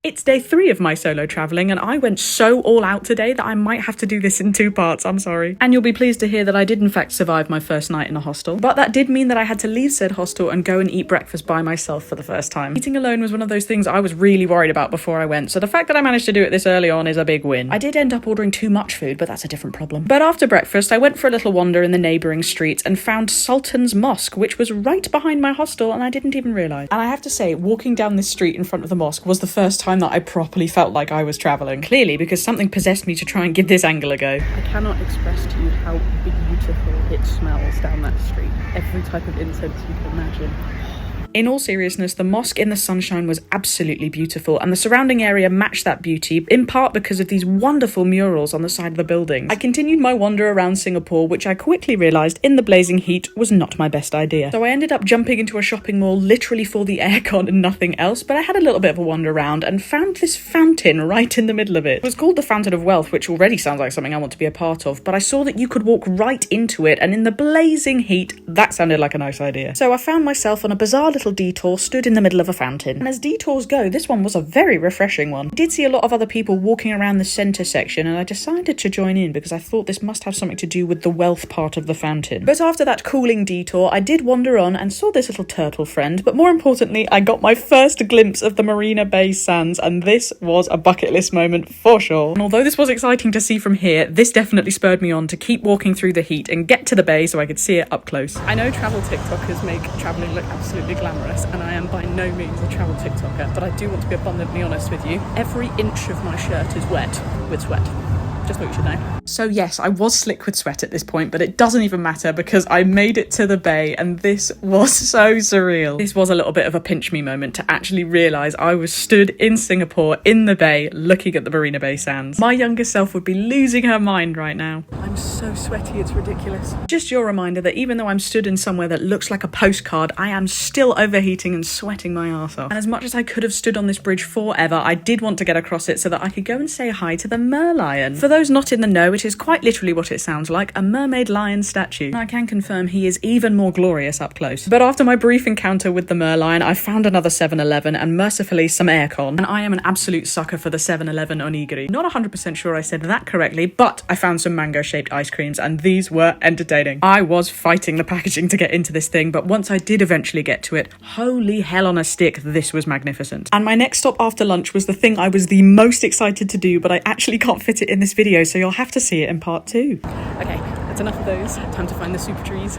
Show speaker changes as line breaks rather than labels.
It's day 3 of my solo travelling and I went so all out today that I might have to do this in 2 parts, I'm sorry. And you'll be pleased to hear that I did in fact survive my first night in a hostel, but that did mean that I had to leave said hostel and go and eat breakfast by myself for the first time. Eating alone was one of those things I was really worried about before I went, so the fact that I managed to do it this early on is a big win. I did end up ordering too much food, but that's a different problem. But after breakfast, I went for a little wander in the neighbouring streets and found Sultan's Mosque, which was right behind my hostel and I didn't even realise. And I have to say, walking down this street in front of the mosque was the first time that I properly felt like I was travelling. Clearly, because something possessed me to try and give this angle a go. I cannot express to you how beautiful it smells down that street. Every type of incense you can imagine. In all seriousness, the mosque in the sunshine was absolutely beautiful, and the surrounding area matched that beauty, in part because of these wonderful murals on the side of the buildings. I continued my wander around Singapore, which I quickly realised in the blazing heat was not my best idea. So I ended up jumping into a shopping mall literally for the aircon and nothing else, but I had a little bit of a wander around and found this fountain right in the middle of it. It was called the Fountain of Wealth, which already sounds like something I want to be a part of, but I saw that you could walk right into it, and in the blazing heat, that sounded like a nice idea. So I found myself on a bizarre little detour stood in the middle of a fountain. And as detours go, this one was a very refreshing one. I did see a lot of other people walking around the centre section and I decided to join in because I thought this must have something to do with the wealth part of the fountain. But after that cooling detour, I did wander on and saw this little turtle friend, but more importantly, I got my first glimpse of the Marina Bay Sands, and this was a bucket list moment for sure. And although this was exciting to see from here, this definitely spurred me on to keep walking through the heat and get to the bay so I could see it up close. I know travel TikTokers make travelling look absolutely glamorous, and I am by no means a travel TikToker, but I do want to be abundantly honest with you. Every inch of my shirt is wet with sweat. Just thought you should know. So yes, I was slick with sweat at this point, but it doesn't even matter because I made it to the bay and this was so surreal. This was a little bit of a pinch me moment to actually realise I was stood in Singapore in the bay looking at the Marina Bay Sands. My younger self would be losing her mind right now. I'm so sweaty, it's ridiculous. Just your reminder that even though I'm stood in somewhere that looks like a postcard, I am still overheating and sweating my arse off. And as much as I could have stood on this bridge forever, I did want to get across it so that I could go and say hi to the Merlion. For those not in the know, it is quite literally what it sounds like, a mermaid lion statue. And I can confirm he is even more glorious up close. But after my brief encounter with the Merlion, I found another 7-Eleven and mercifully some aircon. And I am an absolute sucker for the 7-Eleven onigiri. Not 100% sure I said that correctly, but I found some mango-shaped ice creams and these were entertaining. I was fighting the packaging to get into this thing, but once I did eventually get to it, holy hell on a stick, this was magnificent. And my next stop after lunch was the thing I was the most excited to do, but I actually can't fit it in this video, so you'll have to see it in part 2. Okay, that's enough of those. Time to find the super trees.